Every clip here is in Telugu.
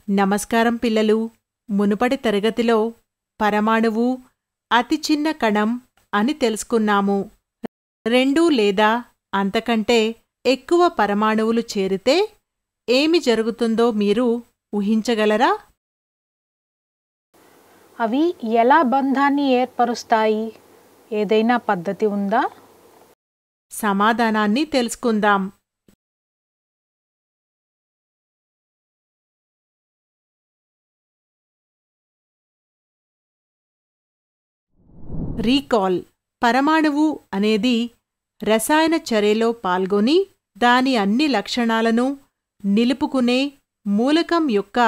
నమస్కారం పిల్లలు. మునుపటి తరగతిలో పరమాణువు అతి చిన్న కణం అని తెలుసుకున్నాము. 2 లేదా అంతకంటే ఎక్కువ పరమాణువులు చేరితే ఏమి జరుగుతుందో మీరు ఊహించగలరా? అవి ఎలా బంధాన్ని ఏర్పరుస్తాయి? ఏదైనా పద్ధతి ఉందా? సమాధానాన్ని తెలుసుకుందాం. రీకాల్. పరమాణువు అనేది రసాయన చర్యలో పాల్గొని దాని అన్ని లక్షణాలను నిలుపుకునే మూలకం యొక్క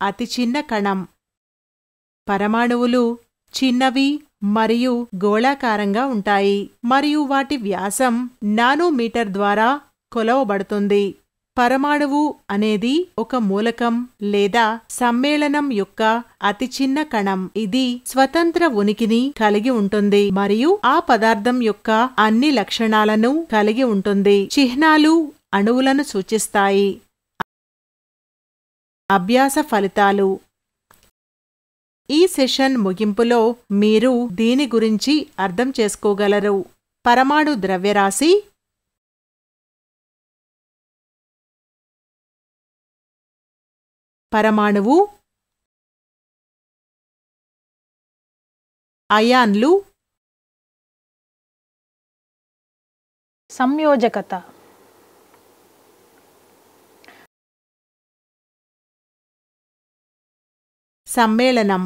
అతి చిన్న కణం. పరమాణువులు చిన్నవి మరియు గోళాకారంగా ఉంటాయి మరియు వాటి వ్యాసం నానోమీటర్ ద్వారా కొలవబడుతుంది. పరమాణువు అనేది ఒక మూలకం లేదా సమ్మేళనం యొక్క అతి చిన్న కణం. ఇది స్వతంత్ర ఉనికిని కలిగి ఉంటుంది మరియు ఆ పదార్థం యొక్క అన్ని లక్షణాలను కలిగి ఉంటుంది. చిహ్నాలు అణువులను సూచిస్తాయి. అభ్యాస ఫలితాలు. ఈ సెషన్ ముగింపులో మీరు దీని గురించి అర్థం చేసుకోగలరు. పరమాణు ద్రవ్యరాశి, పరమాణువు, అయాన్లు, సంయోజకత, సమ్మేళనం.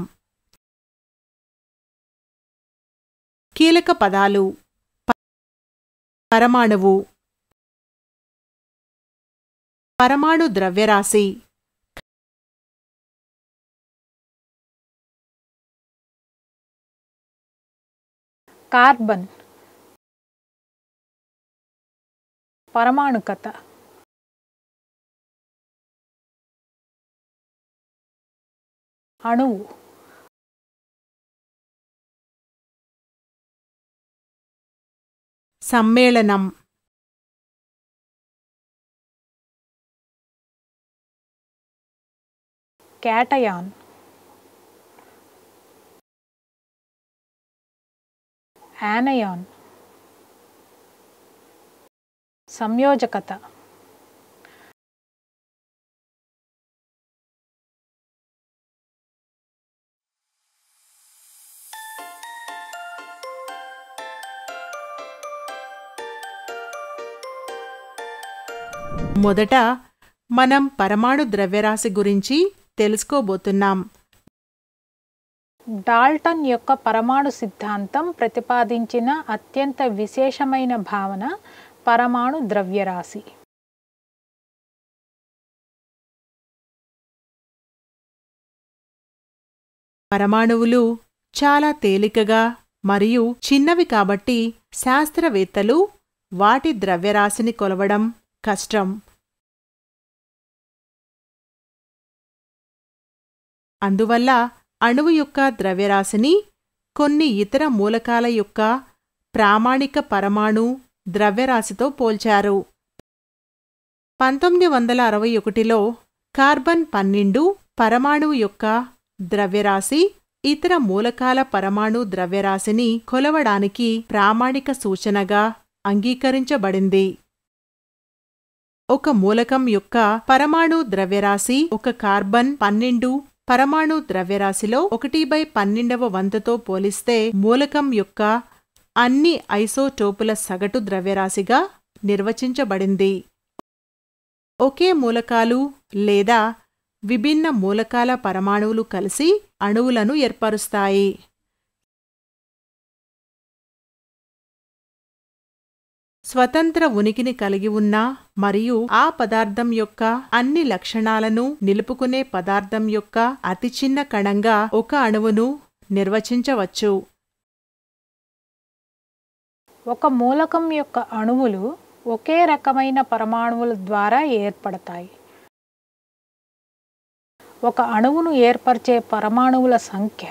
కీలక పదాలు: పరమాణువు, పరమాణు ద్రవ్యరాశి, కార్బన్, పరమాణుకత, అణువు, సమ్మేళనం. క్యాటయాన్, యానయాన్, సంయోజకత. మొదట మనం పరమాణు ద్రవ్యరాశి గురించి తెలుసుకోబోతున్నాం. డాల్టన్ యొక్క పరమాణు సిద్ధాంతం ప్రతిపాదించిన అత్యంత విశేషమైన భావన పరమాణు ద్రవ్యరాశి. పరమాణువులు చాలా తేలికగా మరియు చిన్నవి కాబట్టి శాస్త్రవేత్తలు వాటి ద్రవ్యరాశిని కొలవడం కష్టం. అందువల్ల అణువు యొక్క ద్రవ్యరాశిని కొన్ని ఇతర మూలకాల యొక్క ప్రామాణిక పరమాణు ద్రవ్యరాశితో పోల్చారు. 1961లో కార్బన్ 12 పరమాణువు యొక్క ద్రవ్యరాశి ఇతర మూలకాల పరమాణు ద్రవ్యరాశిని కొలవడానికి ప్రామాణిక సూచనగా అంగీకరించబడింది. ఒక మూలకం యొక్క పరమాణు ద్రవ్యరాశి ఒక కార్బన్ 12 పరమాణు ద్రవ్యరాశిలో 1/12వ వంతుతో పోలిస్తే మూలకం యొక్క అన్ని ఐసోటోపుల సగటు ద్రవ్యరాశిగా నిర్వచించబడింది. ఒకే మూలకాలు లేదా విభిన్న మూలకాల పరమాణువులు కలిసి అణువులను ఏర్పరుస్తాయి. స్వతంత్ర ఉనికిని కలిగి ఉన్న మరియు ఆ పదార్థం యొక్క అన్ని లక్షణాలను నిలుపుకునే పదార్థం యొక్క అతి చిన్న కణంగా ఒక అణువును నిర్వచించవచ్చు. ఒక మూలకం యొక్క అణువులు ఒకే రకమైన పరమాణువుల ద్వారా ఏర్పడతాయి. ఒక అణువును ఏర్పరిచే పరమాణువుల సంఖ్య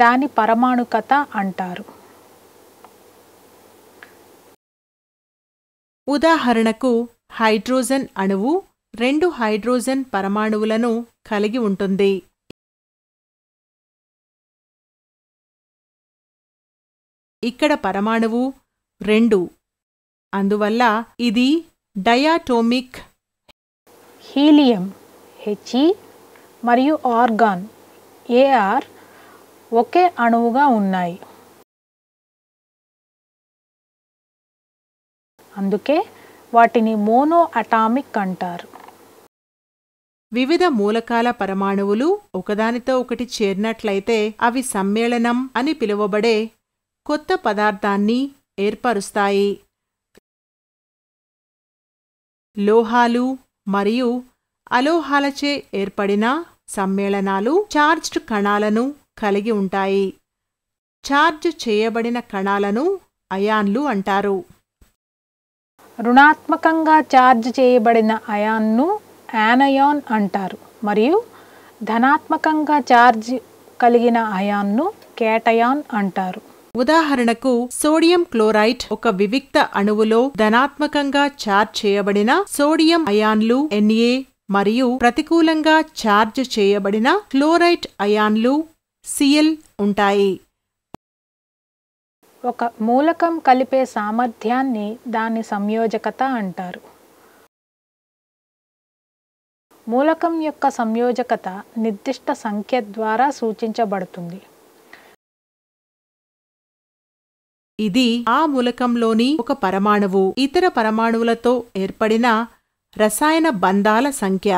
దాని పరమాణుకత అంటారు. ఉదాహరణకు హైడ్రోజన్ అణువు 2 హైడ్రోజన్ పరమాణువులను కలిగి ఉంటుంది. ఇక్కడ పరమాణువు 2, అందువల్ల ఇది డయాటోమిక్. హీలియం He మరియు ఆర్గాన్ Ar ఒకే అణువుగా ఉన్నాయి. అందుకే వాటిని మోనో అటామిక్ అంటారు. వివిధ మూలకాల పరమాణువులు ఒకదానితో ఒకటి చేరినట్లయితే అవి సమ్మేళనం అని పిలువబడే కొత్త పదార్థాన్ని ఏర్పరుస్తాయి. లోహాలు మరియు అలోహాలచే ఏర్పడిన సమ్మేళనాలు చార్జ్డ్ కణాలను కలిగి ఉంటాయి. చార్జ్ చేయబడిన కణాలను అయాన్లు అంటారు. రుణాత్మకంగా ఛార్జ్ చేయబడిన అయాన్ను యానయాన్ అంటారు మరియు ధనాత్మకంగా ఛార్జ్ కలిగిన అయాన్ను కేటయాన్ అంటారు. ఉదాహరణకు సోడియం క్లోరైడ్ ఒక వివిక్త అణువులో ధనాత్మకంగా ఛార్జ్ చేయబడిన సోడియం అయాన్లు Na మరియు ప్రతికూలంగా ఛార్జ్ చేయబడిన క్లోరైడ్ అయాన్లు Cl ఉంటాయి. ఒక మూలకం కలిపే సామర్థ్యాన్ని దాని సంయోజకత అంటారు. మూలకం యొక్క సంయోజకత నిర్దిష్ట సంఖ్య ద్వారా సూచించబడుతుంది. ఇది ఆ మూలకంలోని ఒక పరమాణువు ఇతర పరమాణువులతో ఏర్పడిన రసాయన బంధాల సంఖ్య.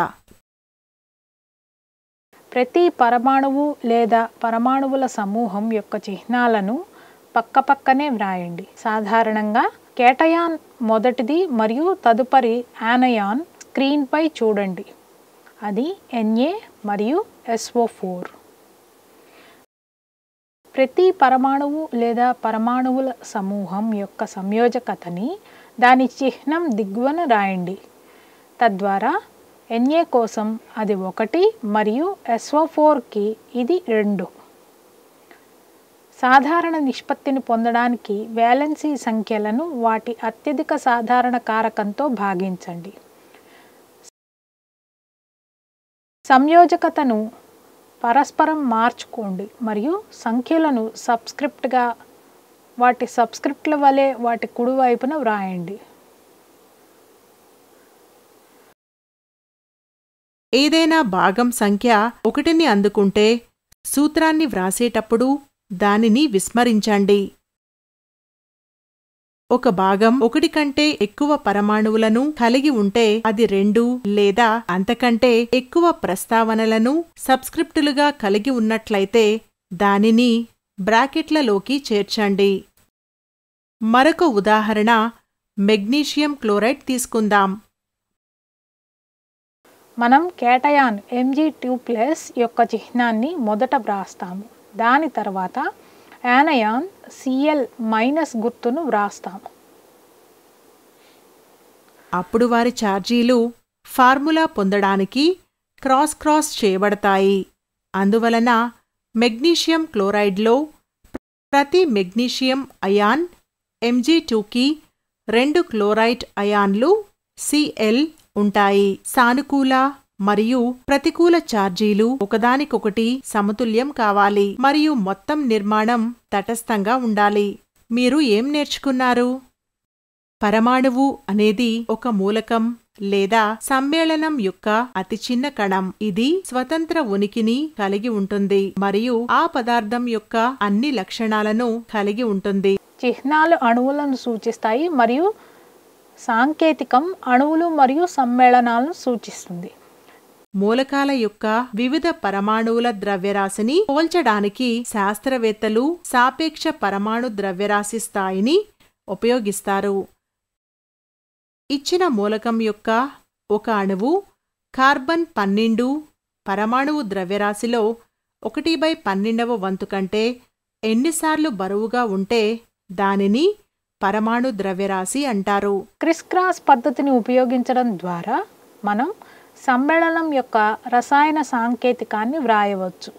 ప్రతి పరమాణువు లేదా పరమాణువుల సమూహం యొక్క చిహ్నాలను పక్కపక్కనే వ్రాయండి. సాధారణంగా కేటయాన్ మొదటిది మరియు తదుపరి యానయాన్ స్క్రీన్పై చూడండి. అది Na మరియు SO4. ప్రతి పరమాణువు లేదా పరమాణువుల సమూహం యొక్క సంయోజకతని దాని చిహ్నం దిగువన రాయండి. తద్వారా Na కోసం అది 1 మరియు SO4కి ఇది 2. సాధారణ నిష్పత్తిని పొందడానికి వేలెన్సీ సంఖ్యలను వాటి అత్యధిక సాధారణ కారకంతో భాగించండి. సంయోజకతను పరస్పరం మార్చుకోండి మరియు సంఖ్యలను సబ్స్క్రిప్ట్గా వాటి సబ్స్క్రిప్ట్ల వలె వాటి కుడివైపున వ్రాయండి. ఏదైనా భాగం సంఖ్య 1ని అందుకుంటే సూత్రాన్ని వ్రాసేటప్పుడు దానిని విస్మరించండి. ఒక భాగం 1 కంటే ఎక్కువ పరమాణువులను కలిగి ఉంటే అది 2 లేదా అంతకంటే ఎక్కువ ప్రస్తావనలను సబ్స్క్రిప్టులుగా కలిగి ఉన్నట్లయితే దానిని బ్రాకెట్లలోకి చేర్చండి. మరొక ఉదాహరణ మెగ్నీషియం క్లోరైడ్ తీసుకుందాం. మనం కేటయాన్ Mg2+ యొక్క చిహ్నాన్ని మొదట వ్రాస్తాము. దాని తర్వాత యానయాన్ Cl- గుర్తును వ్రాస్తాము. అప్పుడు వారి ఛార్జీలు ఫార్ములా పొందడానికి క్రాస్ చేయబడతాయి. అందువలన మెగ్నీషియం క్లోరైడ్లో ప్రతి మెగ్నీషియం అయాన్ Mg2కి 2 క్లోరైడ్ అయాన్లు Cl ఉంటాయి. సానుకూల మరియు ప్రతికూల ఛార్జీలు ఒకదానికొకటి సమతుల్యం కావాలి మరియు మొత్తం నిర్మాణం తటస్థంగా ఉండాలి. మీరు ఏం నేర్చుకున్నారు? పరమాణువు అనేది ఒక మూలకం లేదా సమ్మేళనం యొక్క అతి చిన్న కణం. ఇది స్వతంత్ర ఉనికిని కలిగి ఉంటుంది మరియు ఆ పదార్థం యొక్క అన్ని లక్షణాలను కలిగి ఉంటుంది. చిహ్నాలు అణువులను సూచిస్తాయి మరియు సాంకేతికం అణువులు మరియు సమ్మేళనాలను సూచిస్తుంది. మూలకాల యొక్క వివిధ పరమాణువుల ద్రవ్యరాశిని పోల్చడానికి శాస్త్రవేత్తలు సాపేక్ష పరమాణు ద్రవ్యరాశి స్థాయిని ఉపయోగిస్తారు. ఇచ్చిన మూలకం యొక్క ఒక అణువు కార్బన్ 12 పరమాణువు ద్రవ్యరాశిలో 1/12వ వంతు కంటే ఎన్నిసార్లు బరువుగా ఉంటే దానిని పరమాణు ద్రవ్యరాశి అంటారు. క్రిస్ క్రాస్ పద్ధతిని ఉపయోగించడం ద్వారా మనం సమ్మేళనం యొక్క రసాయన సాంకేతికాన్ని వ్రాయవచ్చు.